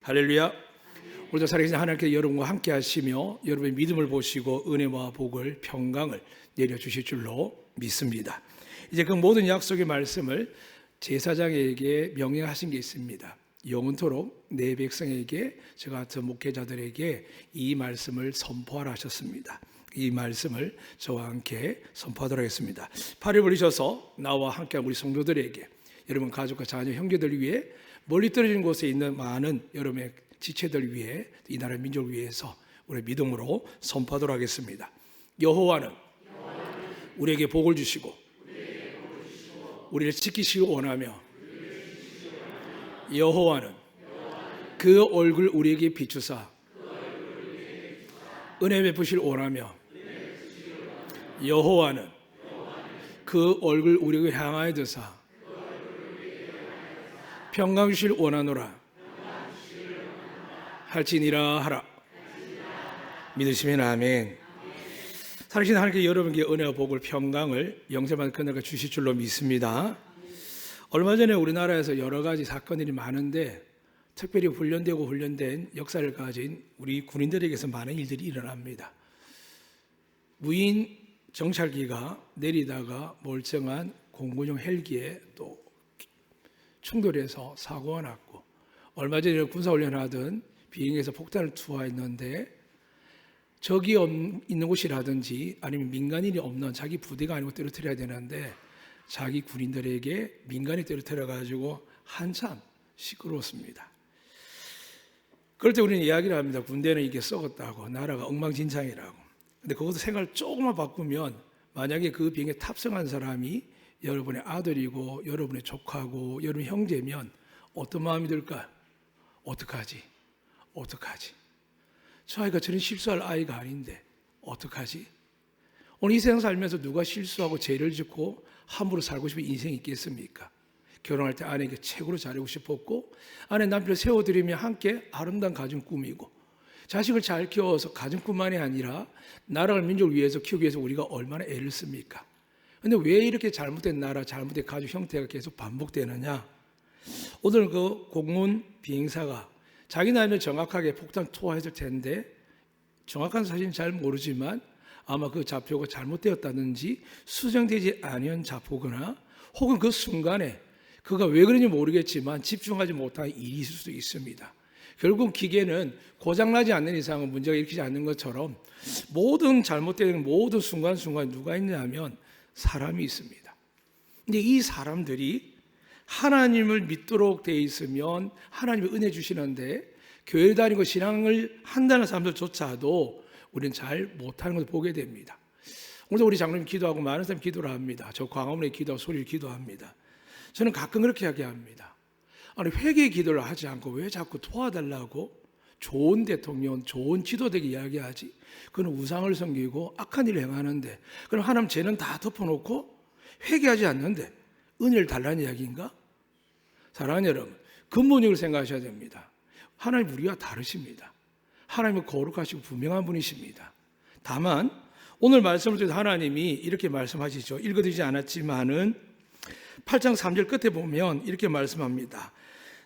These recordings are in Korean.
할렐루야. 오늘도 살아계신 하나님께 여러분과 함께 하시며 여러분의 믿음을 보시고 은혜와 복을 평강을 내려주실 줄로 믿습니다. 이제 그 모든 약속의 말씀을 제사장에게 명령하신 게 있습니다. 영원토록 내 백성에게 저 같은 목회자들에게 이 말씀을 선포하라 하셨습니다. 이 말씀을 저와 함께 선포하도록 하겠습니다. 팔을 벌리셔서 나와 함께한 우리 성도들에게, 여러분 가족과 자녀 형제들 위해, 멀리 떨어진 곳에 있는 많은 여러분의 지체들 위해, 이 나라 민족을 위해서 우리 믿음으로 선포하도록 하겠습니다. 여호와는 우리에게 복을 주시고 우리를 지키시기 원하며, 여호와는 그 얼굴 우리에게 비추사 은혜 베푸실 원하며, 여호와는 그 얼굴 우리에게 향하여 드사 평강 주실 원하노라 할지니라 하라. 믿으시면 아멘. 살아계신 하나님께 여러분께 은혜와 복을, 평강을 영생받은 그날과 주실 줄로 믿습니다. 얼마 전에 우리나라에서 여러 가지 사건들이 많은데, 특별히 훈련된 역사를 가진 우리 군인들에게서 많은 일들이 일어납니다. 무인 정찰기가 내리다가 멀쩡한 공군용 헬기에 또 충돌해서 사고가 났고, 얼마 전에 군사훈련하던 비행기에서 폭탄을 투하했는데, 적이 있는 곳이라든지 아니면 민간인이 없는 자기 부대가 아니고 떨어뜨려야 되는데 자기 군인들에게 민간이 떨어뜨려가지고 한참 시끄러웠습니다. 그럴 때 우리는 이야기를 합니다. 군대는 이게 썩었다고, 나라가 엉망진창이라고. 근데 그것도 생각을 조금만 바꾸면, 만약에 그 비행기에 탑승한 사람이 여러분의 아들이고 여러분의 조카고 여러분의 형제면 어떤 마음이 들까요? 어떡하지? 저 아이가 저런 실수할 아이가 아닌데 어떡하지? 오늘 이 세상 살면서 누가 실수하고 죄를 짓고 함부로 살고 싶은 인생이 있겠습니까? 결혼할 때 아내에게 최고로 잘하고 싶었고, 아내 남편을 세워드리며 함께 아름다운 가정 꾸미고, 자식을 잘 키워서 가정 뿐만이 아니라 나라를 민족을 위해서 키우기 위해서 우리가 얼마나 애를 씁니까? 근데 왜 이렇게 잘못된 나라, 잘못된 가족 형태가 계속 반복되느냐? 오늘 그 공군 비행사가 자기 나름대로 정확하게 폭탄 투하했을 텐데, 정확한 사실은 잘 모르지만 아마 그 좌표가 잘못되었다든지 수정되지 않은 좌표거나, 혹은 그 순간에 그가 왜 그런지 모르겠지만 집중하지 못한 일이 있을 수도 있습니다. 결국 기계는 고장나지 않는 이상은 문제가 일으키지 않는 것처럼, 모든 잘못되는 모든 순간순간 누가 있냐면 사람이 있습니다. 근데 이 사람들이 하나님을 믿도록 돼 있으면 하나님이 은혜 주시는데, 교회 다니고 신앙을 한다는 사람들조차도 우리는 잘 못하는 것을 보게 됩니다. 오늘도 우리 장로님 기도하고 많은 사람이 기도를 합니다. 저 광화문에 기도하고 소리를 기도합니다. 저는 가끔 그렇게 이야기합니다. 아니, 회개의 기도를 하지 않고 왜 자꾸 도와달라고 좋은 대통령, 좋은 지도되게 이야기하지? 그는 우상을 섬기고 악한 일을 행하는데, 그럼 하나님 죄는 다 덮어놓고 회개하지 않는데 은혜를 달라는 이야기인가? 사랑하는 여러분, 근본적으로 생각하셔야 됩니다. 하나님 우리와 다르십니다. 하나님은 거룩하시고 분명한 분이십니다. 다만 오늘 말씀을 통해서 하나님이 이렇게 말씀하시죠. 읽어드리지 않았지만은 8장 3절 끝에 보면 이렇게 말씀합니다.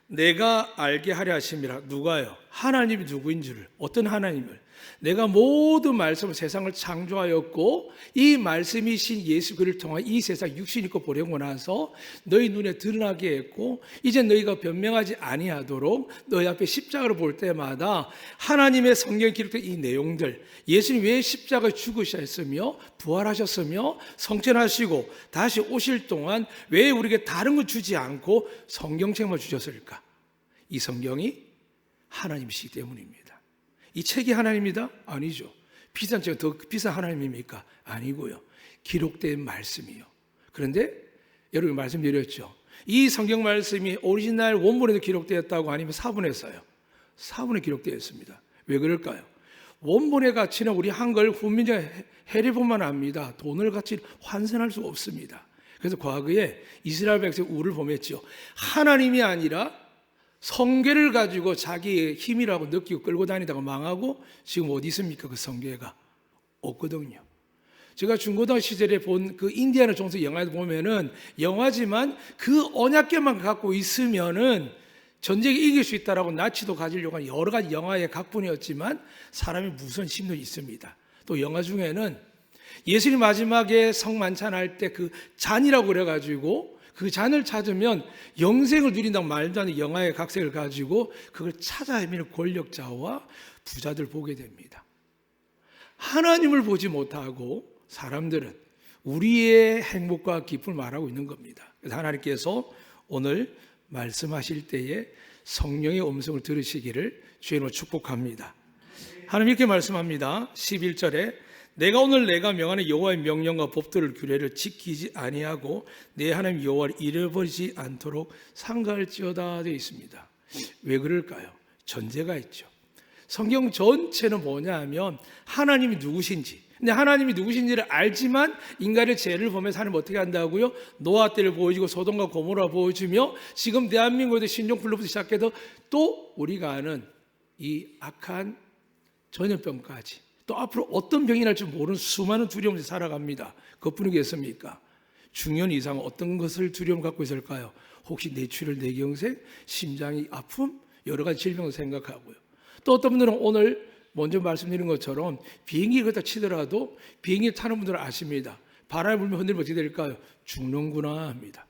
내가 알게 하려 하심이라. 누가요? 하나님이 누구인 줄을, 어떤 하나님을. 내가 모든 말씀을 세상을 창조하였고, 이 말씀이신 예수 그를 통해 이 세상 육신 입고 보내고 나서 너희 눈에 드러나게 했고, 이제 너희가 변명하지 아니하도록 너희 앞에 십자가를 볼 때마다 하나님의 성경에 기록된 이 내용들, 예수님 왜 십자가에 죽으셨으며 부활하셨으며 성천하시고 다시 오실 동안 왜 우리에게 다른 걸 주지 않고 성경책만 주셨을까? 이 성경이 하나님이시기 때문입니다. 이 책이 하나님입니다? 아니죠. 비싼 책은 더 비싼 하나님입니까? 아니고요. 기록된 말씀이요. 그런데 여러분 말씀드렸죠. 이 성경 말씀이 오리지널 원본에도 기록되었다고 아니면 사본에서요? 사본에 기록되었습니다. 왜 그럴까요? 원본의 가치는 우리 한글 훈민정 해리본만 압니다. 돈을 같이 환산할 수 없습니다. 그래서 과거에 이스라엘 백성 우를 범했죠. 하나님이 아니라 성계를 가지고 자기의 힘이라고 느끼고 끌고 다니다가 망하고, 지금 어디 있습니까? 그 성계가 없거든요. 제가 중고등학교 시절에 본 그 인디아나 존스 영화에 보면은 영화지만 그 언약궤만 갖고 있으면은 전쟁에 이길 수 있다라고 나치도 가지려고 하는 여러 가지 영화의 각본이었지만 사람이 무서운 심리가 있습니다. 또 영화 중에는 예수님 마지막에 성만찬할 때 그 잔이라고 그래가지고 그 잔을 찾으면 영생을 누린다고 말도 안 되는 영화의 각색을 가지고 그걸 찾아 헤매는 권력자와 부자들 보게 됩니다. 하나님을 보지 못하고 사람들은 우리의 행복과 기쁨을 말하고 있는 겁니다. 그래서 하나님께서 오늘 말씀하실 때에 성령의 음성을 들으시기를 주님으로 축복합니다. 하나님 이렇게 말씀합니다. 11절에 내가 오늘 내가 명하는 여호와의 명령과 법도를 규례를 지키지 아니하고 내 하나님 여호와를 잃어버리지 않도록 삼가할지어다 되어 있습니다. 왜 그럴까요? 전제가 있죠. 성경 전체는 뭐냐 하면 하나님이 누구신지, 근데 하나님이 누구신지를 알지만 인간의 죄를 보면서 하나님 어떻게 한다고요? 노아 때를 보여주고 소돔과 고모라 보여주며 지금 대한민국에도 신종플루부터 시작해서 또 우리가 아는 이 악한 전염병까지 또 앞으로 어떤 병이 날지 모르는 수많은 두려움을 살아갑니다. 그것뿐이겠습니까? 중년 이상 어떤 것을 두려움 갖고 있을까요? 혹시 뇌출혈, 뇌경색, 심장이 아픔, 여러 가지 질병을 생각하고요. 또 어떤 분들은 오늘 먼저 말씀드린 것처럼 비행기를 그렇다 치더라도 비행기 타는 분들은 아십니다. 바람이 불면 흔들면 어떻게 될까요? 죽는구나 합니다.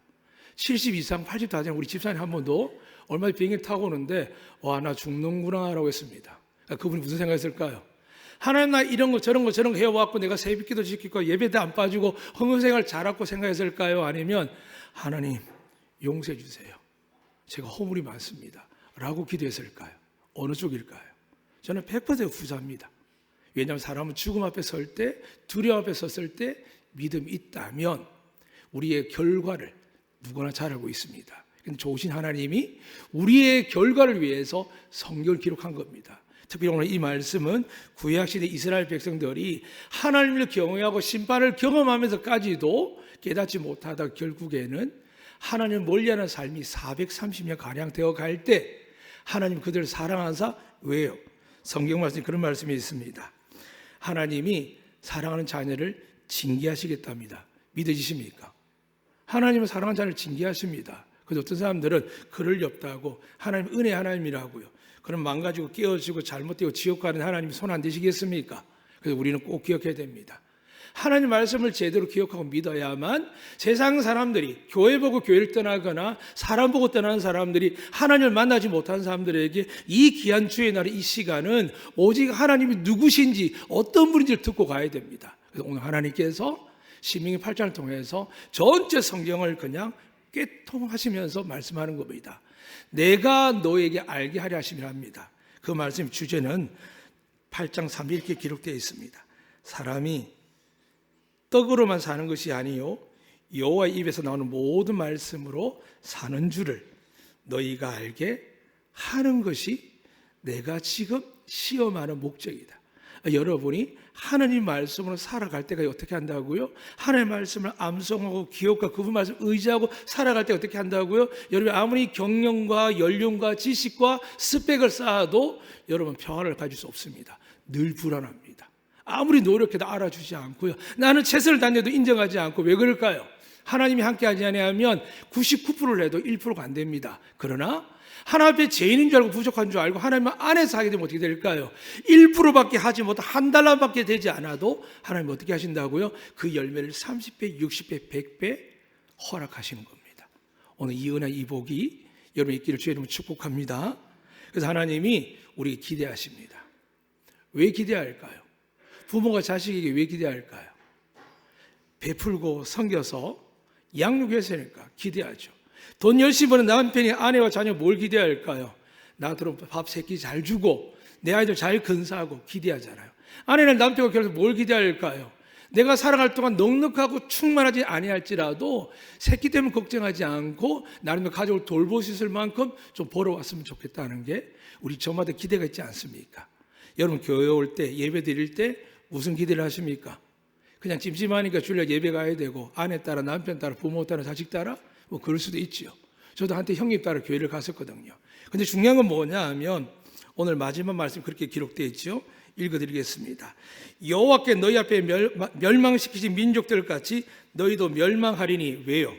70 이상 80 다 되는 우리 집사님 한 번도 얼마 전에 비행기 타고 오는데 와, 나 죽는구나 라고 했습니다. 그분이 무슨 생각했을까요? 하나님 나 이런 거 저런 거 해왔고 내가 새벽기도 지키고 예배도 안 빠지고 헌금생활 잘하고 생각했을까요? 아니면 하나님 용서해 주세요. 제가 허물이 많습니다. 라고 기도했을까요? 어느 쪽일까요? 저는 100% 후자입니다. 왜냐하면 사람은 죽음 앞에 설 때, 두려움 앞에 섰을 때 믿음이 있다면 우리의 결과를 누구나 잘 알고 있습니다. 근데 좋으신 하나님이 우리의 결과를 위해서 성경을 기록한 겁니다. 특히 오늘 이 말씀은 구약시대 이스라엘 백성들이 하나님을 경외하고 심판을 경험하면서까지도 깨닫지 못하다 결국에는 하나님을 멀리하는 삶이 430년 가량 되어 갈 때 하나님 그들을 사랑하사 왜요? 성경 말씀에 그런 말씀이 있습니다. 하나님이 사랑하는 자녀를 징계하시겠답니다. 믿어지십니까? 하나님은 사랑하는 자녀를 징계하십니다. 그래서 어떤 사람들은 그럴 리 없다고 하나님 은혜 하나님이라고요. 그럼 망가지고 깨어지고 잘못되고 지옥 가는 하나님이 손 안 대시겠습니까? 그래서 우리는 꼭 기억해야 됩니다. 하나님 말씀을 제대로 기억하고 믿어야만 세상 사람들이 교회 보고 교회를 떠나거나 사람 보고 떠나는 사람들이 하나님을 만나지 못한 사람들에게 이 귀한 주의 날의 이 시간은 오직 하나님이 누구신지 어떤 분인지를 듣고 가야 됩니다. 그래서 오늘 하나님께서 신명기 8장을 통해서 전체 성경을 그냥 꿰통하시면서 말씀하는 겁니다. 내가 너에게 알게 하려 하심이라 합니다. 그 말씀 주제는 8장 3절 이렇게 기록되어 있습니다. 사람이 떡으로만 사는 것이 아니요 여호와의 입에서 나오는 모든 말씀으로 사는 줄을 너희가 알게 하는 것이 내가 지금 시험하는 목적이다. 여러분이 하나님 말씀으로 살아갈 때가 어떻게 한다고요? 하나님 말씀을 암송하고 기억과 그분 말씀 의지하고 살아갈 때 어떻게 한다고요? 여러분 아무리 경영과 연륜과 지식과 스펙을 쌓아도 여러분 평안을 가질 수 없습니다. 늘 불안합니다. 아무리 노력해도 알아주지 않고요. 나는 최선을 다해도 인정하지 않고 왜 그럴까요? 하나님이 함께하지 아니하면 99%를 해도 1%가 안 됩니다. 그러나 하나님 앞에 죄인인 줄 알고 부족한 줄 알고 하나님 안에서 하게 되면 어떻게 될까요? 1%밖에 하지 못한 한 달러밖에 되지 않아도 하나님 어떻게 하신다고요? 그 열매를 30배, 60배, 100배 허락하시는 겁니다. 오늘 이 은혜, 이 복이 여러분 있기를 주의 이름으로 축복합니다. 그래서 하나님이 우리에게 기대하십니다. 왜 기대할까요? 부모가 자식에게 왜 기대할까요? 베풀고 섬겨서 양육해서니까 기대하죠. 돈 열심히 버는 남편이 아내와 자녀 뭘 기대할까요? 나더러 밥 3끼 잘 주고 내 아이들 잘 근사하고 기대하잖아요. 아내는 남편과 결혼해서 뭘 기대할까요? 내가 살아갈 동안 넉넉하고 충만하지 아니할지라도 새끼 때문에 걱정하지 않고 나름대로 가족을 돌볼 수 있을 만큼 좀 벌어왔으면 좋겠다는 게 우리 저마다 기대가 있지 않습니까? 여러분 교회 올 때 예배 드릴 때 무슨 기대를 하십니까? 그냥 찜찜하니까 주일날 예배 가야 되고 아내 따라 남편 따라 부모 따라 자식 따라 뭐 그럴 수도 있죠. 저도 한때 형님 따라 교회를 갔었거든요. 근데 중요한 건 뭐냐 하면 오늘 마지막 말씀 그렇게 기록되어 있죠. 읽어드리겠습니다. 여호와께 너희 앞에 멸망시키신 민족들 같이 너희도 멸망하리니 왜요?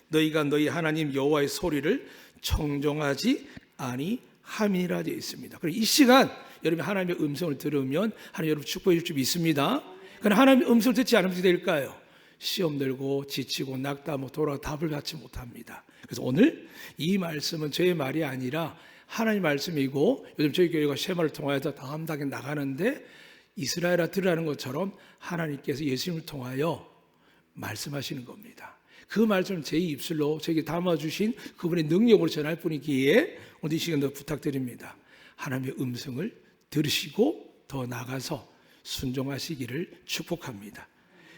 너희가 너희 하나님 여호와의 소리를 청종하지 아니함이라 되어 있습니다. 그럼 이 시간 여러분이 하나님의 음성을 들으면 하나님 여러분 축복해 줄 줄 믿습니다. 그러나 하나님의 음성을 듣지 않으면 어떻게 될까요? 시험 들고 지치고 낙담하고 돌아가 답을 갖지 못합니다. 그래서 오늘 이 말씀은 저의 말이 아니라 하나님의 말씀이고, 요즘 저희 교회가 쉐마를 통하여서 다음 단계 나가는데 이스라엘아 들으라는 것처럼 하나님께서 예수님을 통하여 말씀하시는 겁니다. 그 말씀을 제 입술로 저에게 담아주신 그분의 능력으로 전할 뿐이기에 오늘 이 시간도 부탁드립니다. 하나님의 음성을 들으시고 더 나가서 순종하시기를 축복합니다.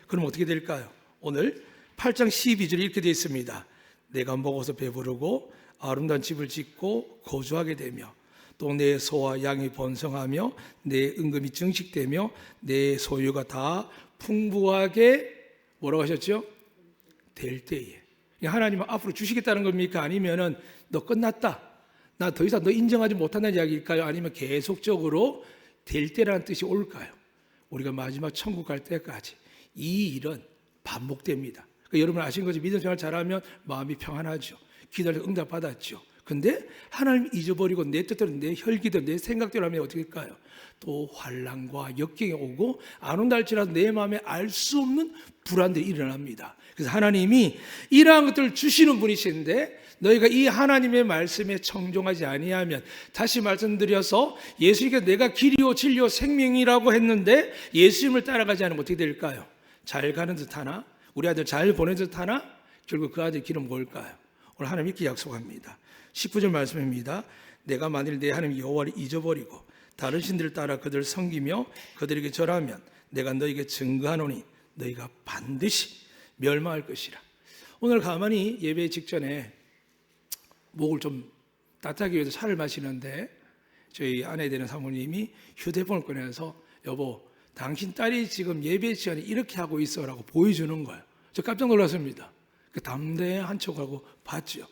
그럼 어떻게 될까요? 오늘 8장 12절에 이렇게 되어 있습니다. 내가 먹어서 배부르고 아름다운 집을 짓고 거주하게 되며 또 내 소와 양이 번성하며 내 은금이 증식되며 내 소유가 다 풍부하게 뭐라고 하셨죠? 될 때에. 하나님은 앞으로 주시겠다는 겁니까? 아니면은 너 끝났다, 나 더 이상 너 인정하지 못한다는 이야기일까요? 아니면 계속적으로 될 때라는 뜻이 올까요? 우리가 마지막 천국 갈 때까지 이 일은 반복됩니다. 그러니까 여러분 아시는 거죠? 믿음 생활 잘하면 마음이 평안하죠. 기도를 응답받았죠. 근데 하나님 잊어버리고 내 뜻대로 내 혈기대로 내 생각대로 하면 어떻게 될까요? 또 환난과 역경이 오고 안 온다 할지라도 내 마음에 알 수 없는 불안들이 일어납니다. 그래서 하나님이 이러한 것들을 주시는 분이신데 너희가 이 하나님의 말씀에 청종하지 아니하면, 다시 말씀드려서 예수님께 내가 길이요 진리요 생명이라고 했는데 예수님을 따라가지 않으면 어떻게 될까요? 잘 가는 듯 하나, 우리 아들 잘 보낸 듯 하나, 결국 그 아들 길은 뭘까요? 오늘 하나님 이렇게 약속합니다. 19절 말씀입니다. 내가 만일 내 하나님 여호와를 잊어버리고 다른 신들을 따라 그들을 섬기며 그들에게 절하면 내가 너에게 증거하노니 너희가 반드시 멸망할 것이라. 오늘 가만히 예배 직전에 목을 좀 따뜻하게 위해서 차를 마시는데 저희 아내 되는 사모님이 휴대폰을 꺼내서 여보, 당신 딸이 지금 예배 시간에 이렇게 하고 있어라고 보여주는 거예요. 저 깜짝 놀랐습니다. 그 담대한 척하고 봤죠.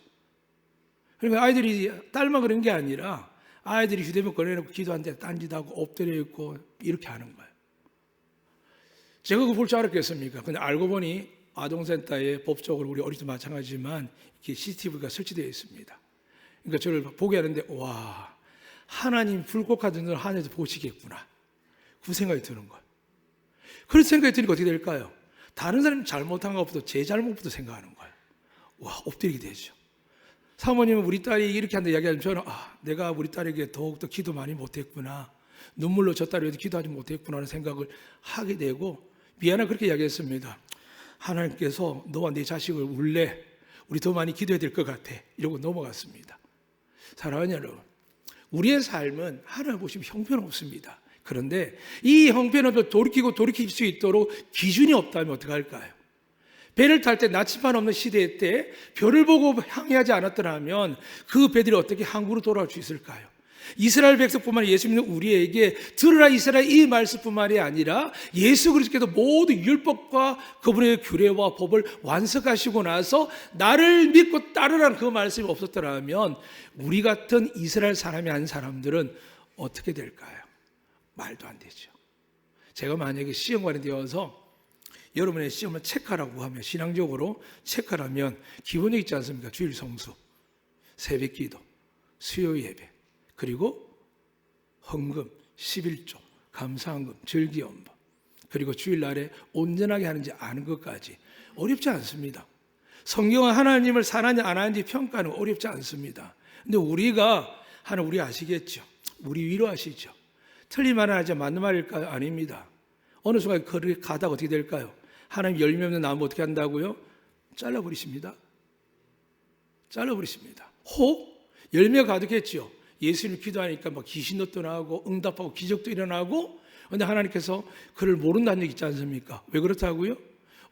그러니까 아이들이 딸만 그런 게 아니라 아이들이 휴대폰 꺼내놓고 기도하는데 딴짓하고 엎드려 있고 이렇게 하는 거예요. 제가 그거 볼 줄 알았겠습니까? 근데 알고 보니 아동센터에 법적으로 우리 어린이도 마찬가지지만 이렇게 CCTV가 설치되어 있습니다. 그러니까 저를 보게 하는데 와, 하나님 불꽃하던 늘 하늘에서 보시겠구나, 그 생각이 드는 거예요. 그런 생각이 드니까 어떻게 될까요? 다른 사람이 잘못한 것부터 제 잘못부터 생각하는 거예요. 와, 엎드리게 되죠. 사모님은 우리 딸이 이렇게 한다 이야기하면 저는 내가 우리 딸에게 더욱더 기도 많이 못했구나, 눈물로 저 딸을 위해서 기도하지 못했구나 하는 생각을 하게 되고, 미안하게 그렇게 이야기했습니다. 하나님께서 너와 내 자식을 울래, 우리 더 많이 기도해야 될 것 같아, 이러고 넘어갔습니다. 사랑하는 여러분, 우리의 삶은 하나님 보시면 형편없습니다. 그런데 이 형편없을 돌이킬 수 있도록 기준이 없다면 어떡할까요? 배를 탈 때 나침반 없는 시대 때 별을 보고 항해하지 않았더라면 그 배들이 어떻게 항구로 돌아올 수 있을까요? 이스라엘 백성뿐만 아니라 예수 믿는 우리에게 들으라 이스라엘 이 말씀뿐만이 아니라 예수 그리스도께서 모든 율법과 그분의 규례와 법을 완성하시고 나서 나를 믿고 따르라는 그 말씀이 없었더라면 우리 같은 이스라엘 사람이 아닌 사람들은 어떻게 될까요? 말도 안 되죠. 제가 만약에 시험관이 되어서 여러분의 시험을 체크하라고 하면, 신앙적으로 체크하라면 기본적 있지 않습니까? 주일 성수, 새벽 기도, 수요 예배, 그리고 헌금, 11조, 감사헌금, 절기연금, 그리고 주일날에 온전하게 하는지 아는 것까지 어렵지 않습니다. 성경은 하나님을 사랑하는지 안 하는지 평가는 어렵지 않습니다. 근데 우리가 하나님 우리 아시겠죠? 우리 위로하시죠? 틀린 말은 하지 맞는 말일까요? 아닙니다. 어느 순간 그렇게 가다가 어떻게 될까요? 하나님 열매 없는 나무 어떻게 한다고요? 잘라버리십니다. 잘라버리십니다. 혹 열매가 가득했죠. 예수를 기도하니까 막 귀신도 떠나고 응답하고 기적도 일어나고, 그런데 하나님께서 그를 모른다는 얘기 있지 않습니까? 왜 그렇다고요?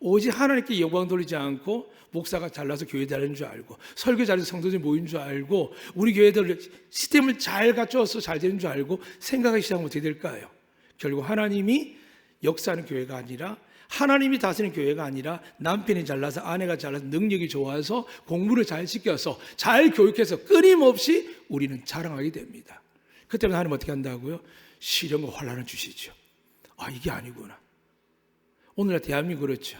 오직 하나님께 영광 돌리지 않고 목사가 잘나서 교회 다니는 줄 알고 설교 잘해서 성도들이 모인 줄 알고 우리 교회들 시스템을 잘 갖춰서 잘 되는 줄 알고 생각하기 시작하면 어떻게 될까요? 결국 하나님이 역사하는 교회가 아니라, 하나님이 다스리는 교회가 아니라 남편이 잘나서 아내가 잘나서 능력이 좋아서 공부를 잘 시켜서 잘 교육해서 끊임없이 우리는 자랑하게 됩니다. 그때는 하나님 어떻게 한다고요? 시련과 환난을 주시죠. 이게 아니구나. 오늘날 대한민국 그렇죠.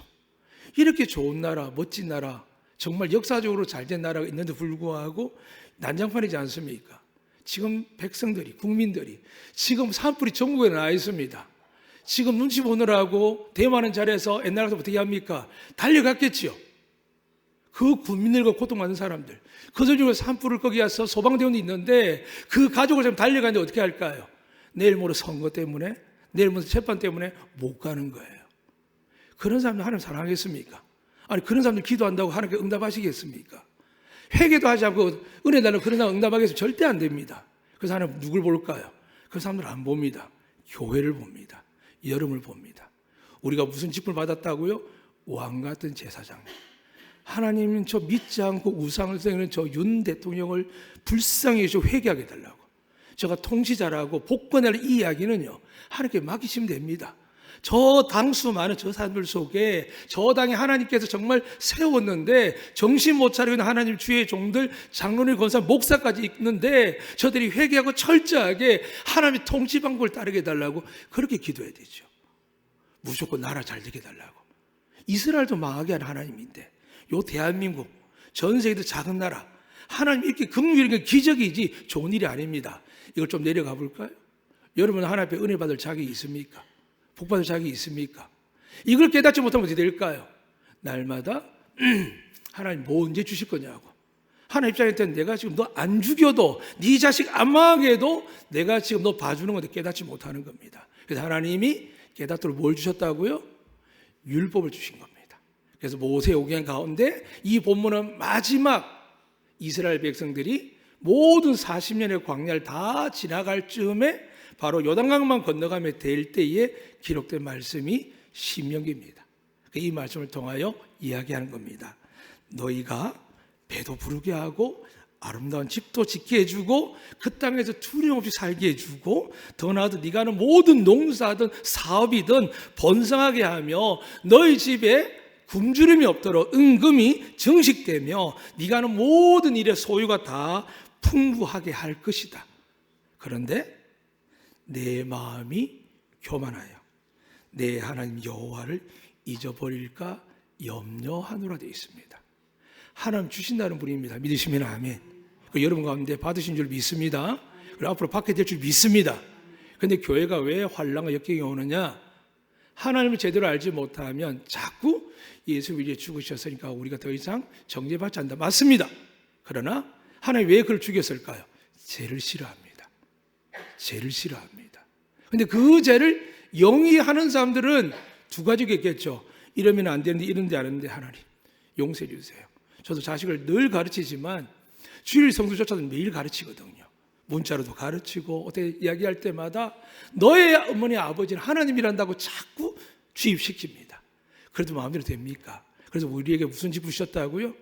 이렇게 좋은 나라, 멋진 나라, 정말 역사적으로 잘된 나라가 있는데 불구하고 난장판이지 않습니까? 지금 백성들이, 국민들이 지금 산불이 전국에 나 있습니다. 지금 눈치 보느라고 대마하는 자리에서 옛날 같으면 어떻게 합니까? 달려갔겠지요. 그 국민들과 고통받는 사람들, 그들 중에 산불을 끄기 위해서 소방대원이 있는데 그 가족을 지금 달려가는데 어떻게 할까요? 내일 모레 선거 때문에, 내일 모레 재판 때문에 못 가는 거예요. 그런 사람들 하나님 사랑하겠습니까? 아니, 그런 사람들 기도한다고 하나님께 응답하시겠습니까? 회개도 하지 않고 은혜 달라고 그런 사람 응답하겠으면 절대 안 됩니다. 그래서 하나님 누굴 볼까요? 그 사람들 안 봅니다. 교회를 봅니다. 여름을 봅니다. 우리가 무슨 직분을 받았다고요? 왕 같은 제사장님. 하나님은 저 믿지 않고 우상을 세우는 저 윤 대통령을 불쌍히 여기서 회개하게 해달라고. 제가 통치자라고 복권할 이 이야기는요, 하나님께 맡기시면 됩니다. 저 당수 많은 저 사람들 속에 저 당에 하나님께서 정말 세웠는데 정신 못 차리고 있는 하나님 주의 종들, 장로님, 권사, 목사까지 있는데 저들이 회개하고 철저하게 하나님의 통치 방법을 따르게 해달라고 그렇게 기도해야 되죠. 무조건 나라 잘 되게 해달라고. 이스라엘도 망하게 하는 하나님인데 요 대한민국 전 세계도 작은 나라, 하나님 이렇게 긍휼인 게 기적이지 좋은 일이 아닙니다. 이걸 좀 내려가 볼까요? 여러분 하나님 앞에 은혜 받을 자격이 있습니까? 복 받을 자격이 있습니까? 이걸 깨닫지 못하면 어떻게 될까요? 날마다 하나님 뭐 언제 주실 거냐고. 하나님 입장에 때는 내가 지금 너 안 죽여도, 네 자식 안 망하게 해도 내가 지금 너 봐주는 건데 깨닫지 못하는 겁니다. 그래서 하나님이 깨닫도록 뭘 주셨다고요? 율법을 주신 겁니다. 그래서 모세오경 가운데 이 본문은 마지막 이스라엘 백성들이 모든 40년의 광야를 다 지나갈 즈음에 바로 요단강만 건너가면 될 때에 기록된 말씀이 신명기입니다. 이 말씀을 통하여 이야기하는 겁니다. 너희가 배도 부르게 하고 아름다운 집도 짓게 해주고 그 땅에서 두려움 없이 살게 해주고 더 나아도 네가 하는 모든 농사든 사업이든 번성하게 하며 너희 집에 굶주림이 없도록 은금이 증식되며 네가 하는 모든 일의 소유가 다 풍부하게 할 것이다. 그런데 내 마음이 교만하여 내 하나님 여호와를 잊어버릴까 염려하노라 되어 있습니다. 하나님 주신다는 분입니다. 믿으시면 아멘. 여러분 가운데 받으신 줄 믿습니다. 그리고 앞으로 받게 될 줄 믿습니다. 그런데 교회가 왜 환난과 역경이 오느냐? 하나님을 제대로 알지 못하면 자꾸 예수 위에 죽으셨으니까 우리가 더 이상 정죄받지 않는다. 맞습니다. 그러나 하나님 왜 그걸 죽였을까요? 죄를 싫어합니다. 죄를 싫어합니다. 그런데 그 죄를 영위하는 사람들은 두 가지가 있겠죠. 이러면 안 되는데 이런데 안 하는데 하나님 용서해 주세요. 저도 자식을 늘 가르치지만 주일 성수조차도 매일 가르치거든요. 문자로도 가르치고 어떻게 이야기할 때마다 너의 어머니 아버지는 하나님이란다고 자꾸 주입시킵니다. 그래도 마음대로 됩니까? 그래서 우리에게 무슨 집 주셨다고요?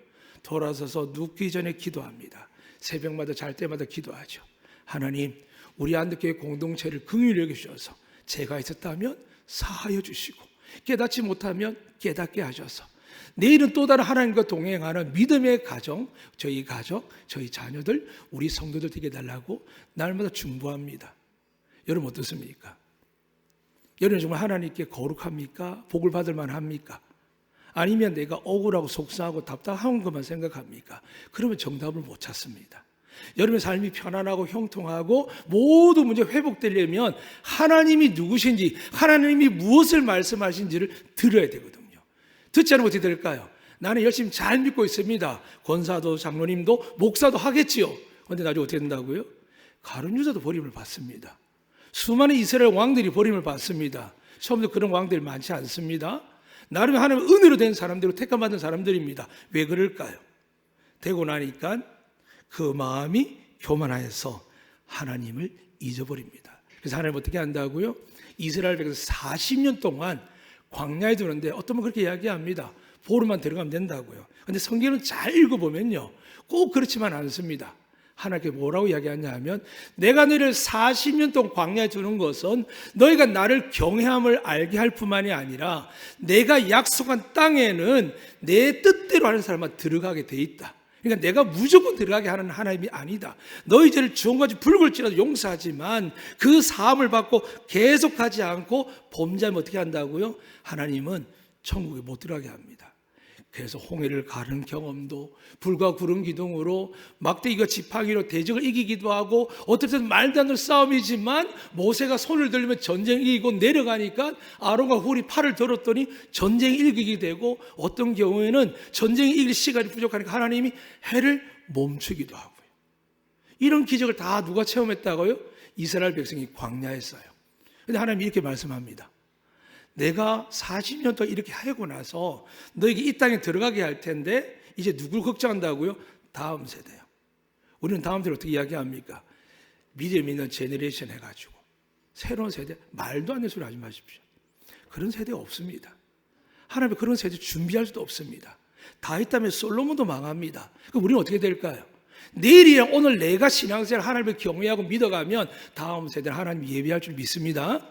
돌아서서 눕기 전에 기도합니다. 새벽마다 잘 때마다 기도하죠. 하나님, 우리 안덕교회 공동체를 긍휼히 여기셔서 죄가 있었다면 사하여 주시고 깨닫지 못하면 깨닫게 하셔서 내일은 또 다른 하나님과 동행하는 믿음의 가정, 저희 가족, 저희 자녀들, 우리 성도들 되게 해달라고 날마다 중보합니다. 여러분 어떻습니까? 여러분 정말 하나님께 거룩합니까? 복을 받을 만합니까? 아니면 내가 억울하고 속상하고 답답한 것만 생각합니까? 그러면 정답을 못 찾습니다. 여러분의 삶이 편안하고 형통하고 모든 문제 회복되려면 하나님이 누구신지, 하나님이 무엇을 말씀하신지를 들어야 되거든요. 듣지 않으면 어떻게 될까요? 나는 열심히 잘 믿고 있습니다. 권사도 장로님도 목사도 하겠지요. 그런데 나중에 어떻게 된다고요? 가룟 유다도 버림을 받습니다. 수많은 이스라엘 왕들이 버림을 받습니다. 처음부터 그런 왕들이 많지 않습니다. 나름의 하나님의 은혜로 된 사람들로 택함받은 사람들입니다. 왜 그럴까요? 되고 나니까 그 마음이 교만하여서 하나님을 잊어버립니다. 그래서 하나님 어떻게 한다고요? 이스라엘 백성 40년 동안 광야에 두는데 어떤 분 그렇게 이야기합니다. 보루만 들어가면 된다고요. 그런데 성경을 잘 읽어보면요, 꼭 그렇지만 않습니다. 하나님께 뭐라고 이야기하냐 하면 내가 너희를 40년 동안 광야에 두는 것은 너희가 나를 경외함을 알게 할 뿐만이 아니라 내가 약속한 땅에는 내 뜻대로 하는 사람만 들어가게 돼 있다. 그러니까 내가 무조건 들어가게 하는 하나님이 아니다. 너희 죄를 주홍같이 붉을지라도 용서하지만 그 사함을 받고 계속하지 않고 범죄하면 어떻게 한다고요? 하나님은 천국에 못 들어가게 합니다. 그래서 홍해를 가르는 경험도, 불과 구름 기둥으로 막대기가 지팡이로 대적을 이기기도 하고, 어떨 때는 말도 안 되는 싸움이지만 모세가 손을 들면 전쟁 이기고, 내려가니까 아론과 훌이 팔을 들었더니 전쟁 이기게 되고, 어떤 경우에는 전쟁 이길 시간이 부족하니까 하나님이 해를 멈추기도 하고요. 이런 기적을 다 누가 체험했다고요? 이스라엘 백성이 광야했어요. 근데 하나님이 이렇게 말씀합니다. 내가 40년 동안 이렇게 하고 나서 너에게 이 땅에 들어가게 할 텐데 이제 누굴 걱정한다고요? 다음 세대요. 우리는 다음 세대 어떻게 이야기합니까? 믿음 있는 제너레이션 해가지고 새로운 세대, 말도 안 되는 소리 하지 마십시오. 그런 세대가 없습니다. 하나님이 그런 세대 준비할 수도 없습니다. 다윗 때문에 솔로몬도 망합니다. 그럼 우리는 어떻게 될까요? 내일이랑 오늘 내가 신앙생활 하나님을 경외하고 믿어가면 다음 세대는 하나님 예비할 줄 믿습니다.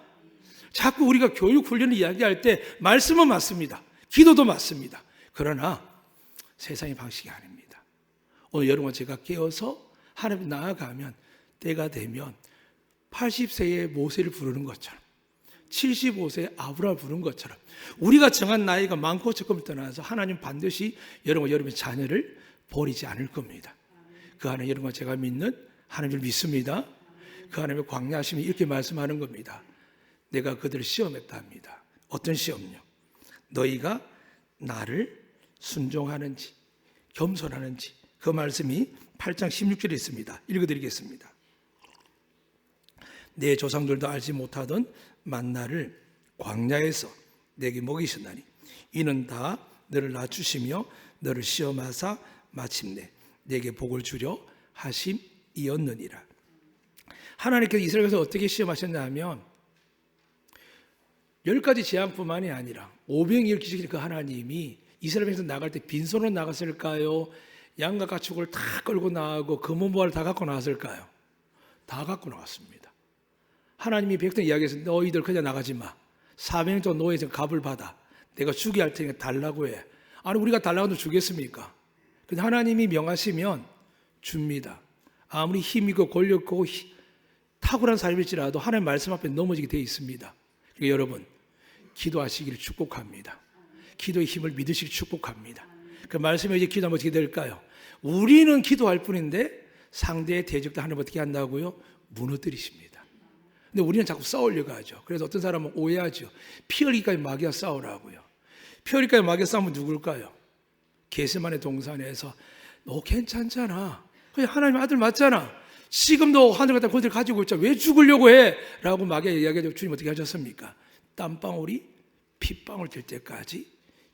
자꾸 우리가 교육 훈련을 이야기할 때 말씀은 맞습니다. 기도도 맞습니다. 그러나 세상의 방식이 아닙니다. 오늘 여러분 제가 깨어서 하나님 나아가면 때가 되면 80세의 모세를 부르는 것처럼 75세의 아브라함을 부르는 것처럼 우리가 정한 나이가 많고 적음을 떠나서 하나님 반드시 여러분의 자녀를 버리지 않을 겁니다. 그 안에 여러분과 제가 믿는 하나님을 믿습니다. 그 하나님의 광야하심이 이렇게 말씀하는 겁니다. 내가 그들을 시험했다 합니다. 어떤 시험요? 너희가 나를 순종하는지 겸손하는지. 그 말씀이 8장 16절에 있습니다. 읽어드리겠습니다. 내 조상들도 알지 못하던 만나를 광야에서 내게 먹이셨나니 이는 다 너를 낮추시며 너를 시험하사 마침내 내게 복을 주려 하심이었느니라. 하나님께서 이스라엘에서 어떻게 시험하셨냐 하면 10가지 재앙뿐만이 아니라 500일 기적인 그 하나님이 이스라엘에서 나갈 때 빈손으로 나갔을까요? 양과 가축을 다 끌고 나가고 금은보화를 다 갖고 나왔을까요? 다 갖고 나왔습니다. 하나님이 백성 이야기해서 너희들 그냥 나가지 마. 400년 동안 노예에서 값을 받아. 내가 주게 할 테니까 달라고 해. 아니 우리가 달라고 해도 주겠습니까? 근데 하나님이 명하시면 줍니다. 아무리 힘있고 권력있고 탁월한 삶일지라도 하나님 말씀 앞에 넘어지게 되어 있습니다. 그러니까 여러분 기도하시기를 축복합니다. 기도의 힘을 믿으시길 축복합니다. 그 말씀에 이제 기도하면 어떻게 될까요? 우리는 기도할 뿐인데 상대의 대적도 하나님 어떻게 한다고요? 무너뜨리십니다. 근데 우리는 자꾸 싸우려고 하죠. 그래서 어떤 사람은 오해하죠. 피 흘리기까지 마귀와 싸우라고요. 피 흘리기까지 마귀와 싸우면 누굴까요? 게세마네 동산에서 너 괜찮잖아. 그냥 하나님 아들 맞잖아. 지금도 하늘 같은 권세를 가지고 있잖아. 왜 죽으려고 해? 라고 마귀가 이야기하죠. 주님 어떻게 하셨습니까? 땀방울이 핏방울 될 때까지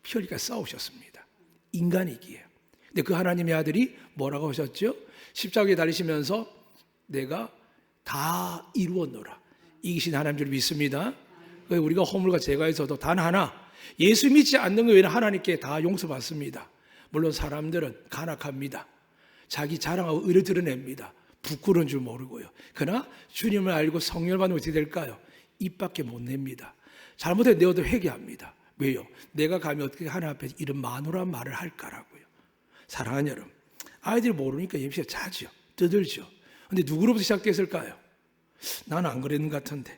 피 흘리기까지 싸우셨습니다. 인간이기에. 근데 그 하나님의 아들이 뭐라고 하셨죠? 십자가에 달리시면서 내가 다 이루었노라. 이기신 하나님 줄 믿습니다. 우리가 허물과 죄가에서도 단 하나 예수 믿지 않는 것 외에는 하나님께 다 용서받습니다. 물론 사람들은 간악합니다. 자기 자랑하고 의를 드러냅니다. 부끄러운 줄 모르고요. 그러나 주님을 알고 성령을 받으면 어떻게 될까요? 입 밖에 못 냅니다. 잘못해 내어도 회개합니다. 왜요? 내가 감히 어떻게 하나님 앞에 이런 마누라한 말을 할까라고요. 사랑하는 여러분, 아이들이 모르니까 예비시가 자죠. 떠들죠. 근데 누구로부터 시작됐을까요? 나는 안 그랬는 것 같은데.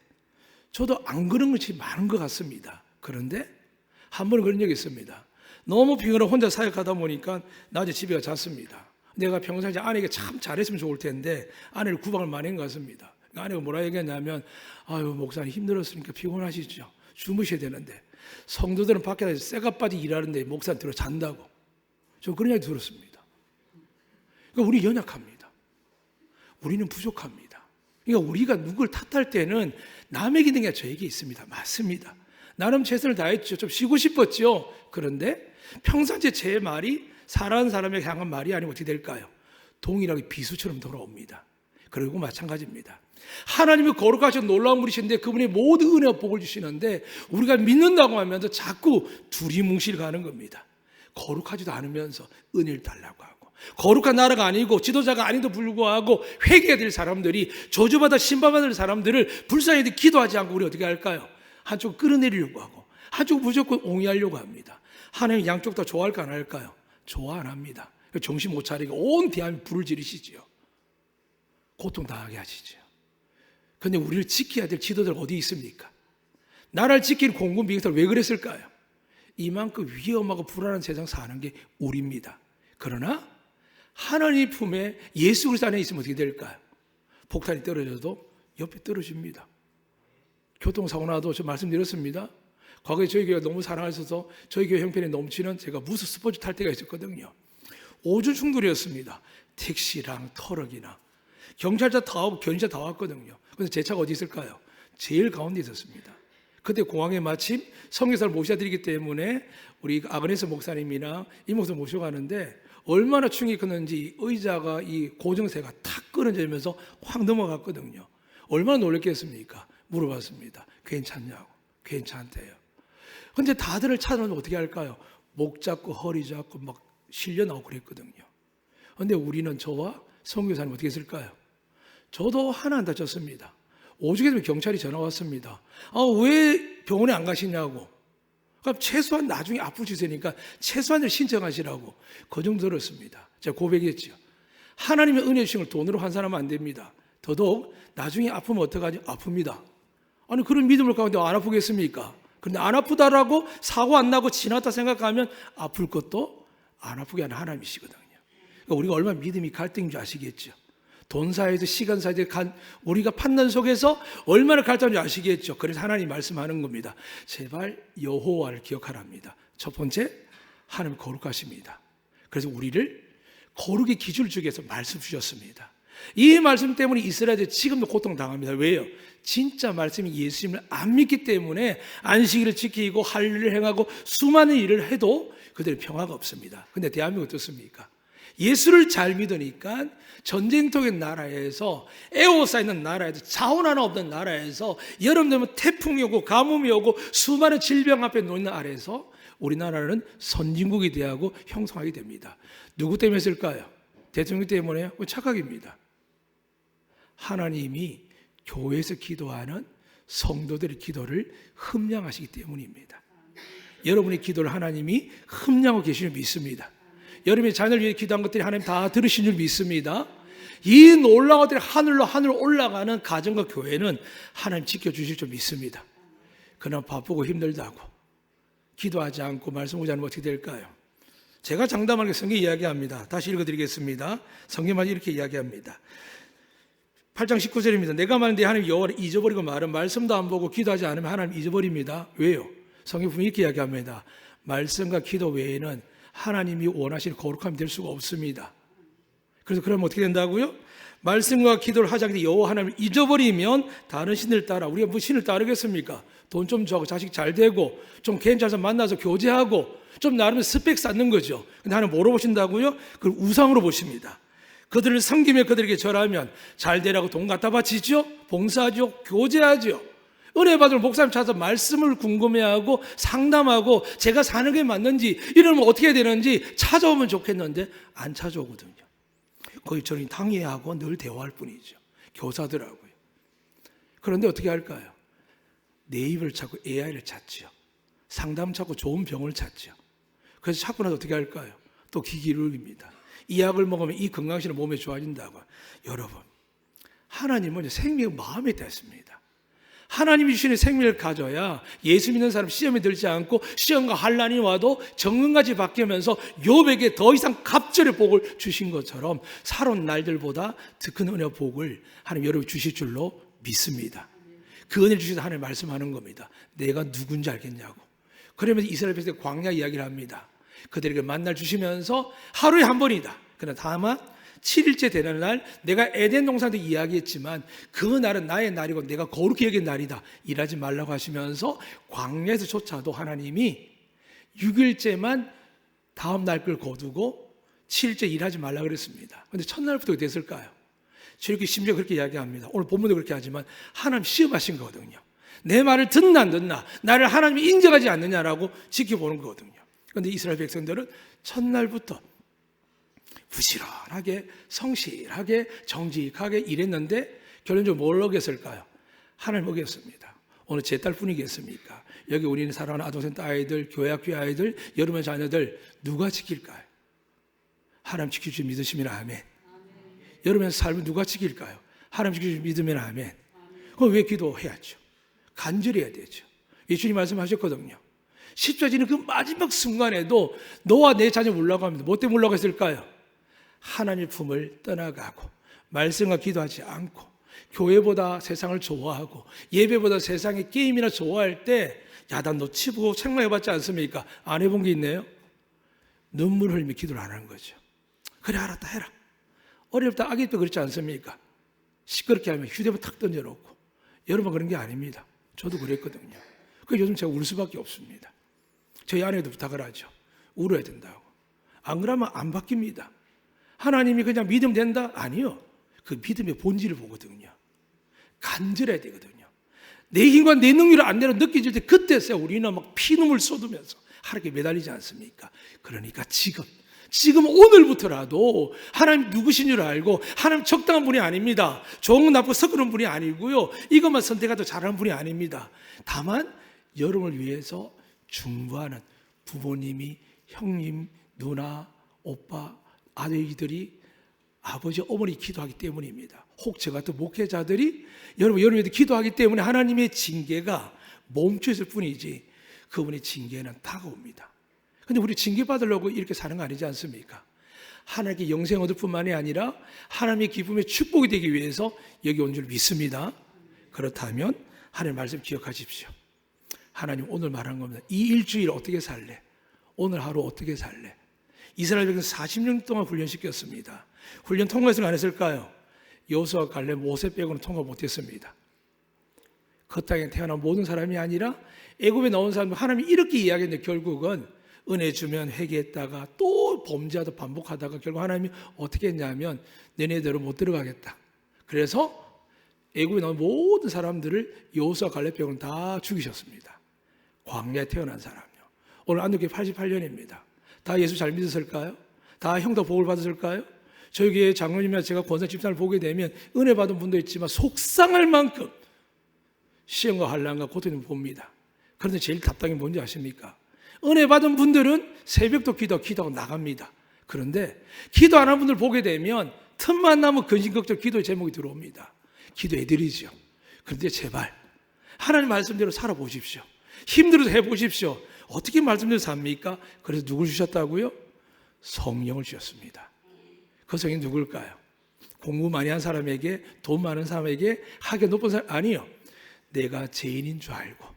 저도 안 그런 것이 많은 것 같습니다. 그런데 한 번은 그런 적이 있습니다. 너무 피곤하고 혼자 사역하다 보니까 낮에 집에 잤습니다. 내가 평소에 아내에게 참 잘했으면 좋을 텐데 아내를 구박을 많이 한 것 같습니다. 아내가 뭐라 얘기했냐면 아유 목사님 힘들었으니까 피곤하시죠. 주무셔야 되는데 성도들은 밖에 나가서 쇠가 빠지게 일하는데 목사님 들어 잔다고. 저 그런 이야기 들었습니다. 그러니까 우리 연약합니다. 우리는 부족합니다. 그러니까 우리가 누굴 탓할 때는 남에게 있는 게 저에게 있습니다. 맞습니다. 나름 최선을 다했죠. 좀 쉬고 싶었죠. 그런데 평상시에 제 말이 사랑하는 사람에게 향한 말이 아니고 어떻게 될까요? 동일하게 비수처럼 돌아옵니다. 그리고 마찬가지입니다. 하나님이 거룩하신 놀라운 분이신데 그분이 모든 은혜와 복을 주시는데 우리가 믿는다고 하면서 자꾸 두리뭉실 가는 겁니다. 거룩하지도 않으면서 은혜를 달라고 하고 거룩한 나라가 아니고 지도자가 아닌데도 불구하고 회개해야 될 사람들이 저주받아 심판받을 사람들을 불쌍히 기도하지 않고 우리 어떻게 할까요? 한쪽 끌어내리려고 하고 한쪽 무조건 옹이하려고 합니다. 하나님 양쪽 다 좋아할까 안 할까요? 좋아 안 합니다. 정신 못 차리고 온 대한민국 불을 지르시지요. 고통당하게 하시죠. 그런데 우리를 지켜야 될 지도자가 어디 있습니까? 나라를 지키는 공군 비행사를 왜 그랬을까요? 이만큼 위험하고 불안한 세상 사는 게 우리입니다. 그러나 하나님 품에 예수 그리스도 안에 있으면 어떻게 될까요? 폭탄이 떨어져도 옆에 떨어집니다. 교통사고 나도 저 말씀드렸습니다. 과거에 저희 교회가 너무 사랑하셔서 저희 교회 형편이 넘치는 제가 무슨 스포츠 탈 때가 있었거든요. 오줌 충돌이었습니다. 택시랑 트럭이나 경찰차 다 오고 견인차 다 왔거든요. 그래서 제 차가 어디 있을까요? 제일 가운데 있었습니다. 그때 공항에 마침 성교사를 모셔드리기 때문에 우리 아그네스 목사님이나 이 목사 모셔가는데 얼마나 충격이 컸는지 의자가 이 고정세가 탁 끊어지면서 확 넘어갔거든요. 얼마나 놀랐겠습니까? 물어봤습니다. 괜찮냐고. 괜찮대요. 근데 다들 찾아오면 어떻게 할까요? 목 잡고 허리 잡고 막 실려 나오고 그랬거든요. 근데 우리는 저와 성교사님 어떻게 했을까요? 저도 하나 안 다쳤습니다. 오죽에 되면 경찰이 전화 왔습니다. 왜 병원에 안 가시냐고. 그럼 최소한 나중에 아프시니까 최소한을 신청하시라고 그 정도 들었습니다. 제가 고백했죠. 하나님의 은혜 주신 걸 돈으로 환산하면 안 됩니다. 더더욱 나중에 아프면 어떡하지? 아픕니다. 아니 그런 믿음을 가운데 안 아프겠습니까? 그런데 안 아프다라고 사고 안 나고 지났다 생각하면 아플 것도 안 아프게 하는 하나님이시거든요. 그러니까 우리가 얼마나 믿음이 갈등인 줄 아시겠죠. 돈 사이에서 시간 사이에 우리가 판단 속에서 얼마나 갈등인지 아시겠죠. 그래서 하나님이 말씀하는 겁니다. 제발 여호와를 기억하랍니다. 첫 번째, 하나님 거룩하십니다. 그래서 우리를 거룩의 기준을 주기 위해서 말씀 주셨습니다. 이 말씀 때문에 이스라엘이 지금도 고통당합니다. 왜요? 진짜 말씀이 예수님을 안 믿기 때문에 안식일을 지키고 할 일을 행하고 수많은 일을 해도 그들의 평화가 없습니다. 근데 대한민국 어떻습니까? 예수를 잘 믿으니까 전쟁통의 나라에서 에워싸 있는 나라에서 자원 하나 없는 나라에서 여름 되면 태풍이 오고 가뭄이 오고 수많은 질병 앞에 놓이는 아래에서 우리나라는 선진국이 되고 형성하게 됩니다. 누구 때문에 했을까요? 대통령 때문에요? 착각입니다. 하나님이 교회에서 기도하는 성도들의 기도를 흠량하시기 때문입니다. 여러분의 기도를 하나님이 흠량하고 계시는 줄 믿습니다. 여러분의 자녀를 위해 기도한 것들이 하나님 다 들으신 줄 믿습니다. 이 놀라운 것들이 하늘로 올라가는 가정과 교회는 하나님 지켜주실 줄 믿습니다. 그러나 바쁘고 힘들다고 기도하지 않고 말씀 오지 않으면 어떻게 될까요? 제가 장담하게 성경 이야기합니다. 다시 읽어드리겠습니다. 성경만 이렇게 이야기합니다. 8장 19절입니다. 내가 말하는데 하나님 여호와를 잊어버리고 말은 말씀도 안 보고 기도하지 않으면 하나님 잊어버립니다. 왜요? 성경 분명히 이렇게 이야기합니다. 말씀과 기도 외에는 하나님이 원하시는 거룩함이 될 수가 없습니다. 그래서 그러면 어떻게 된다고요? 말씀과 기도를 하지 않게 여호와 하나님을 잊어버리면 다른 신을 따라 우리가 뭐 신을 따르겠습니까? 돈 좀 주고 자식 잘 되고 좀 괜찮아서 만나서 교제하고 좀 나름 스펙 쌓는 거죠. 근데 하나님 뭐로 보신다고요? 그걸 우상으로 보십니다. 그들을 섬기며 그들에게 절하면 잘 되라고 돈 갖다 바치죠? 봉사하죠? 교제하죠? 은혜 받을 목사님 찾아서 말씀을 궁금해하고 상담하고 제가 사는 게 맞는지 이러면 어떻게 해야 되는지 찾아오면 좋겠는데 안 찾아오거든요. 거의 저는 당회하고 늘 대화할 뿐이죠. 교사들하고요. 그런데 어떻게 할까요? 네이버를 찾고 AI를 찾죠. 상담 찾고 좋은 병을 찾죠. 그래서 찾고 나서 어떻게 할까요? 또 기기를 입니다. 이 약을 먹으면 이 건강식이 몸에 좋아진다고. 여러분, 하나님은 생명이 마음에 닿습니다. 하나님이 주시는 생명을 가져야 예수 믿는 사람 시험에 들지 않고 시험과 환난이 와도 정금같이 바뀌면서 욥에게 더 이상 갑절의 복을 주신 것처럼 살아온 날들보다 더 큰 은혜와 복을 하나님 여러분 주실 줄로 믿습니다. 그 은혜를 주셔서 하나님 말씀하는 겁니다. 내가 누군지 알겠냐고. 그러면서 이스라엘 백성의 광야 이야기를 합니다. 그들에게 만날 주시면서 하루에 한 번이다. 그러나 다만 7일째 되는 날 내가 에덴 동산도 이야기했지만 그 날은 나의 날이고 내가 거룩히 여긴 날이다. 일하지 말라고 하시면서 광야에서조차도 하나님이 6일째만 다음 날 걸 거두고 7일째 일하지 말라고 그랬습니다. 그런데 첫날부터 어떻게 됐을까요? 저렇게 심지어 그렇게 이야기합니다. 오늘 본문도 그렇게 하지만 하나님 시험하신 거거든요. 내 말을 듣나 안 듣나 나를 하나님이 인정하지 않느냐라고 지켜보는 거거든요. 그런데 이스라엘 백성들은 첫날부터 부지런하게 성실하게 정직하게 일했는데 결론적으로 뭘 어겼을까요? 하나님 어겼습니다. 오늘 제 딸뿐이겠습니까? 여기 우리는 사랑하는 아동센터 아이들, 교회학교 아이들, 여러분의 자녀들 누가 지킬까요? 하나님 지켜주신 믿으시면 아멘. 여러분의 삶을 누가 지킬까요? 하나님 지켜주신 믿으면 아멘. 그럼 왜 기도해야죠? 간절히 해야 되죠. 예수님 말씀하셨거든요. 십자가 지는 그 마지막 순간에도 너와 내 자녀 올라갑니다. 뭐 때문에 올라갔을까요? 하나님의 품을 떠나가고 말씀과 기도하지 않고 교회보다 세상을 좋아하고 예배보다 세상의 게임이나 좋아할 때 야단 놓치고 책망해봤지 않습니까? 안 해본 게 있네요. 눈물 흘리며 기도를 안 하는 거죠. 그래 알았다 해라. 어렵다 아기 때 그렇지 않습니까? 시끄럽게 하면 휴대폰 탁 던져놓고. 여러분 그런 게 아닙니다. 저도 그랬거든요. 그래서 요즘 제가 울 수밖에 없습니다. 저희 아내도 부탁을 하죠. 울어야 된다고. 안 그러면 안 바뀝니다. 하나님이 그냥 믿으면 된다? 아니요. 그 믿음의 본질을 보거든요. 간절해야 되거든요. 내 힘과 내 능력을 안 내려 느껴질 때 그때서야 우리는 막 피눈물 쏟으면서 하나님께 매달리지 않습니까? 그러니까 지금 오늘부터라도 하나님 누구신 줄 알고 하나님 적당한 분이 아닙니다. 좋은 나쁘고 섞는 분이 아니고요. 이것만 선택해도 잘하는 분이 아닙니다. 다만 여러분을 위해서 중보하는 부모님이 형님, 누나, 오빠, 아들들이 아버지, 어머니 기도하기 때문입니다. 혹 저 같은 목회자들이 여러분에 기도하기 때문에 하나님의 징계가 멈춰있을 뿐이지 그분의 징계는 다가옵니다. 근데 우리 징계받으려고 이렇게 사는 거 아니지 않습니까? 하나님께 영생 얻을 뿐만이 아니라 하나님의 기쁨의 축복이 되기 위해서 여기 온 줄 믿습니다. 그렇다면 하나님의 말씀 기억하십시오. 하나님 오늘 말하는 겁니다. 이 일주일 어떻게 살래? 오늘 하루 어떻게 살래? 이스라엘 백성 40년 동안 훈련시켰습니다. 훈련 통과했을까 안 했을까요? 여호수아, 갈렙, 모세 빼고는 통과 못했습니다. 그 땅에 태어난 모든 사람이 아니라 애굽에 나온 사람들 하나님이 이렇게 이야기했는데 결국은 은혜 주면 회개했다가 또 범죄하다 반복하다가 결국 하나님이 어떻게 했냐면 너네대로 못 들어가겠다. 그래서 애굽에 나온 모든 사람들을 여호수아, 갈렙 빼고는 다 죽이셨습니다. 광야에 태어난 사람이요. 오늘 안동교회 88년입니다. 다 예수 잘 믿었을까요? 다 형도 복을 받았을까요? 저희 교회 장로님이나 제가 권사 집사를 보게 되면 은혜 받은 분도 있지만 속상할 만큼 시험과 환난과 고통을 봅니다. 그런데 제일 답답한 게 뭔지 아십니까? 은혜 받은 분들은 새벽도 기도하고 나갑니다. 그런데 기도 안 하는 분들 보게 되면 틈만 나면 근심걱정 기도의 제목이 들어옵니다. 기도해드리죠. 그런데 제발 하나님 말씀대로 살아보십시오. 힘들어도 해보십시오. 어떻게 말씀대로 삽니까? 그래서 누굴 주셨다고요? 성령을 주셨습니다. 그 성령이 누굴까요? 공부 많이 한 사람에게, 돈 많은 사람에게, 학위 높은 사람 아니요. 내가 죄인인 줄 알고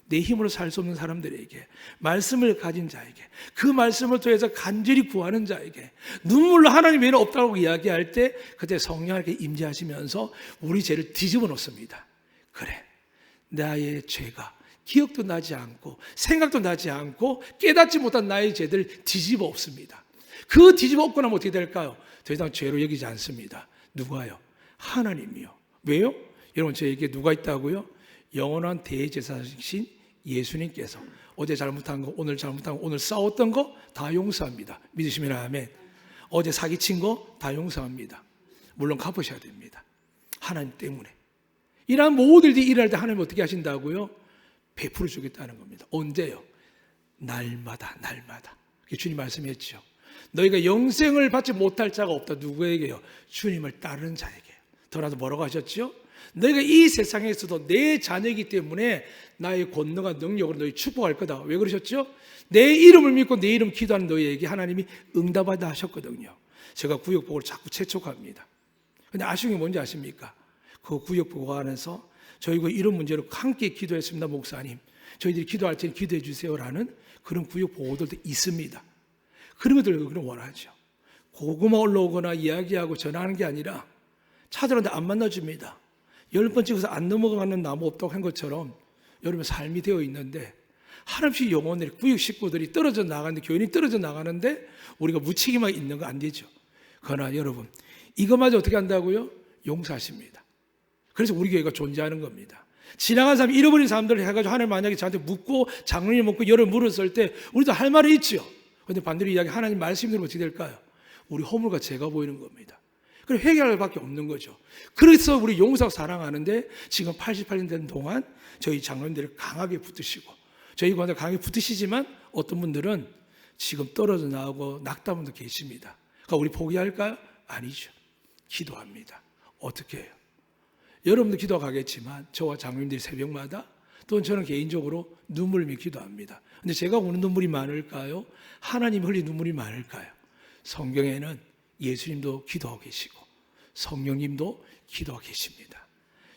내 힘으로 살 수 없는 사람들에게, 말씀을 가진 자에게, 그 말씀을 통해서 간절히 구하는 자에게 눈물로 하나님 외에는 없다고 이야기할 때 그때 성령에게 임재하시면서 우리 죄를 뒤집어 놓습니다. 그래, 나의 죄가 기억도 나지 않고 생각도 나지 않고 깨닫지 못한 나의 죄들 뒤집어 엎습니다. 그 뒤집어 엎고 나면 어떻게 될까요? 더 이상 죄로 여기지 않습니다. 누가요? 하나님이요. 왜요? 여러분 저에게 누가 있다고요? 영원한 대제사장이신 예수님께서 어제 잘못한 거, 오늘 잘못한 거, 오늘 싸웠던 거 다 용서합니다. 믿으시면 아멘. 어제 사기친 거 다 용서합니다. 물론 갚으셔야 됩니다. 하나님 때문에. 이러한 모든 일이 일할 때 하나님 어떻게 하신다고요? 베풀어 주겠다는 겁니다. 언제요? 날마다. 주님 말씀했죠. 너희가 영생을 받지 못할 자가 없다. 누구에게요? 주님을 따르는 자에게. 더 나아가서 뭐라고 하셨죠? 너희가 이 세상에서도 내 자녀이기 때문에 나의 권능과 능력으로 너희 축복할 거다. 왜 그러셨죠? 내 이름을 믿고 내 이름 기도하는 너희에게 하나님이 응답하다 하셨거든요. 제가 구역복을 자꾸 재촉합니다. 근데 아쉬운 게 뭔지 아십니까? 그 구역복 안에서 저희가 이런 문제로 함께 기도했습니다. 목사님, 저희들이 기도할 테니 기도해 주세요라는 그런 구역복들도 있습니다. 그런 것들을 그럼 원하죠. 고구마 올라오거나 이야기하고 전화하는 게 아니라 찾으러는데 안 만나줍니다. 10번 찍어서 안 넘어가는 나무 없다고 한 것처럼 여러분 삶이 되어 있는데 하나씩 영혼들이 구역 식구들이 떨어져 나가는데, 교인이 떨어져 나가는데 우리가 무책임하게 있는 거 안 되죠. 그러나 여러분 이것마저 어떻게 한다고요? 용서하십니다. 그래서 우리 교회가 존재하는 겁니다. 지나간 사람, 잃어버린 사람들을 해가지고 하나님 만약에 저한테 묻고 장로님 묻고 여러 물었을 때 우리도 할 말이 있죠. 그런데 반대로 이야기 하나님 말씀대로 어떻게 될까요? 우리 허물과 죄가 보이는 겁니다. 그럼 회개할 수밖에 없는 거죠. 그래서 우리 용서하고 사랑하는데 지금 88년 된 동안 저희 장로님들을 강하게 붙으시고 저희 관들 강하게 붙으시지만 어떤 분들은 지금 떨어져 나오고 낙담 분도 계십니다. 그러니까 우리 포기할까요? 아니죠. 기도합니다. 어떻게 해요? 여러분도 기도하겠지만 저와 장로님들이 새벽마다 또는 저는 개인적으로 눈물을 맺기도 기도합니다. 근데 제가 우는 눈물이 많을까요? 하나님 흘린 눈물이 많을까요? 성경에는 예수님도 기도하고 계시고 성령님도 기도하고 계십니다.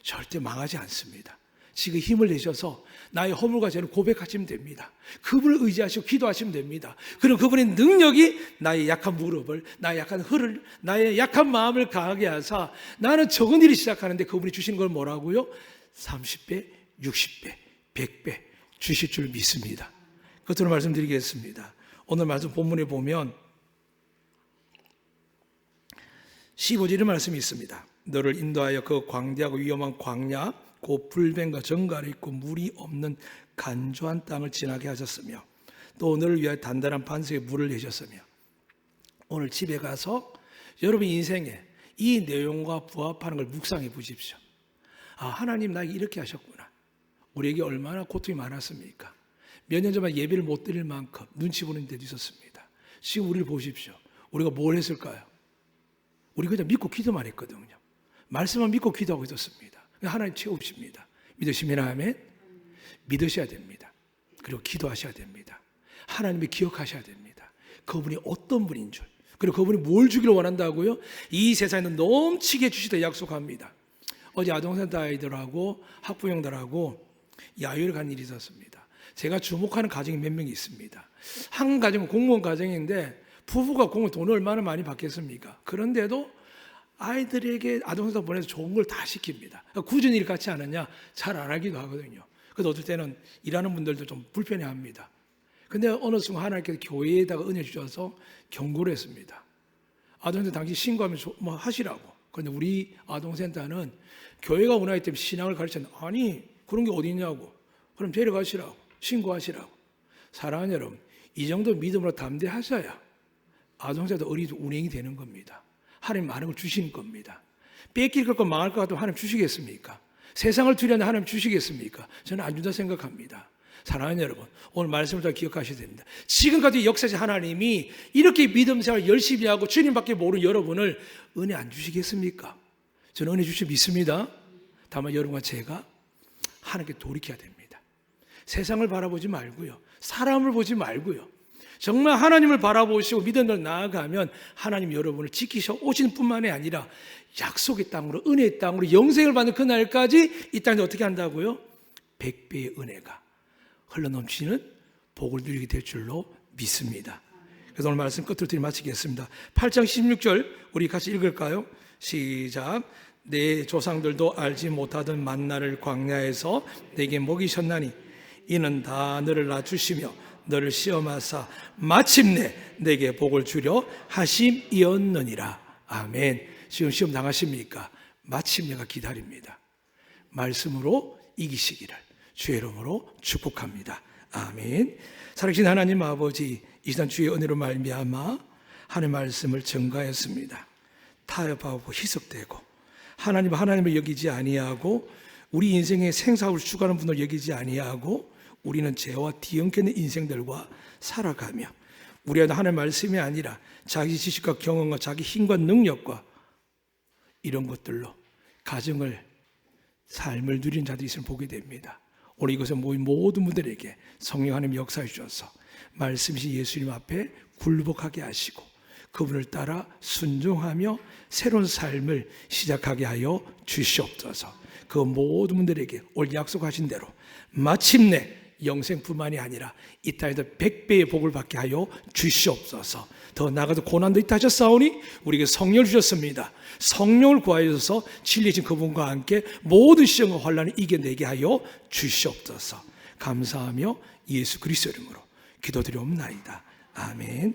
절대 망하지 않습니다. 지금 힘을 내셔서 나의 허물과 죄를 고백하시면 됩니다. 그분을 의지하시고 기도하시면 됩니다. 그럼 그분의 능력이 나의 약한 무릎을, 나의 약한 혀를, 나의 약한 마음을 강하게 하사 나는 적은 일을 시작하는데 그분이 주시는 걸 뭐라고요? 30배, 60배, 100배 주실 줄 믿습니다. 끝으로 말씀드리겠습니다. 오늘 말씀 본문에 보면 15절의 말씀이 있습니다. 너를 인도하여 그 광대하고 위험한 광야 곧 불뱀과 정갈이 있고 물이 없는 간조한 땅을 지나게 하셨으며 또 너를 위하여 단단한 반석에 물을 내셨으며 오늘 집에 가서 여러분 인생에 이 내용과 부합하는 걸 묵상해 보십시오. 아, 하나님 나에게 이렇게 하셨구나. 우리에게 얼마나 고통이 많았습니까? 몇 년 전만 예배를 못 드릴 만큼 눈치 보는 데도 있었습니다. 지금 우리를 보십시오. 우리가 뭘 했을까요? 우리 그냥 믿고 기도만 했거든요. 말씀만 믿고 기도하고 있었습니다. 하나님 채우십니다. 믿으시면 아멘? 믿으셔야 됩니다. 그리고 기도하셔야 됩니다. 하나님을 기억하셔야 됩니다. 그분이 어떤 분인 줄, 그리고 그분이 뭘 주기를 원한다고요? 이 세상에는 넘치게 주시다 약속합니다. 어제 아동센터 아이들하고 학부형들하고 야유를 간 일이 있었습니다. 제가 주목하는 가정이 몇 명이 있습니다. 한 가정은 공무원 가정인데 부부가 공무원 돈을 얼마나 많이 받겠습니까? 그런데도 아이들에게 아동센터 보내서 좋은 걸 다 시킵니다. 굳은 일 같지 않느냐? 잘 안 하기도 하거든요. 그래서 어떨 때는 일하는 분들도 좀 불편해합니다. 근데 어느 순간 하나님께서 교회에다가 은혜 주셔서 경고를 했습니다. 아동센터 당신 신고하면 뭐 하시라고. 그런데 우리 아동센터는 교회가 운하기 때문에 신앙을 가르쳤는데 아니 그런 게 어디 있냐고. 그럼 데려가시라고. 신고하시라고. 사랑하는 여러분, 이 정도 믿음으로 담대하셔야 아동센터 어린이도 운행이 되는 겁니다. 하나님 많은 걸 주시는 겁니다. 뺏길 것 같고 망할 것 같으면 하나님 주시겠습니까? 세상을 두려는 하나님 주시겠습니까? 저는 안 준다 생각합니다. 사랑하는 여러분, 오늘 말씀을 다 기억하셔야 됩니다. 지금까지 역사적 하나님이 이렇게 믿음 생활 열심히 하고 주님밖에 모르는 여러분을 은혜 안 주시겠습니까? 저는 은혜 주시 믿습니다. 다만 여러분과 제가 하나님께 돌이켜야 됩니다. 세상을 바라보지 말고요. 사람을 보지 말고요. 정말 하나님을 바라보시고 믿음으로 나아가면 하나님 여러분을 지키셔 오시는 뿐만이 아니라 약속의 땅으로 은혜의 땅으로 영생을 받는 그날까지 이 땅에 어떻게 한다고요? 100배의 은혜가 흘러넘치는 복을 누리게 될 줄로 믿습니다. 그래서 오늘 말씀 끝으로 마치겠습니다. 8장 16절 우리 같이 읽을까요? 시작. 내 조상들도 알지 못하던 만나를 광야에서 내게 먹이셨나니 이는 다 너를 낮추시며 너를 시험하사 마침내 내게 복을 주려 하심이었느니라. 아멘. 지금 시험 당하십니까? 마침내가 기다립니다. 말씀으로 이기시기를 주의 이름으로 축복합니다. 아멘. 살아계신 하나님 아버지, 이 시간 주의 은혜로 말미암아 하나님의 말씀을 증거했습니다. 타협하고 희석되고 하나님을 여기지 아니하고 우리 인생의 생사를 추구하는 분을 여기지 아니하고 우리는 죄와 뒤엉켜있는 인생들과 살아가며 우리는 하나님의 말씀이 아니라 자기 지식과 경험과 자기 힘과 능력과 이런 것들로 가정을 삶을 누리는 자들이 있음을 보게 됩니다. 오늘 이곳에 모인 모든 분들에게 성령 하나님 역사해 주셔서 말씀이신 예수님 앞에 굴복하게 하시고 그분을 따라 순종하며 새로운 삶을 시작하게 하여 주시옵소서. 그 모든 분들에게 오늘 약속하신 대로 마침내 영생뿐만이 아니라 이 땅에서 100배의 복을 받게 하여 주시옵소서. 더 나아가서 고난도 있다 하셨사오니 우리에게 성령을 주셨습니다. 성령을 구하여 주셔서 진리신 그분과 함께 모든 시험과 환난을 이겨내게 하여 주시옵소서. 감사하며 예수 그리스도 이름으로 기도드리옵나이다. 아멘.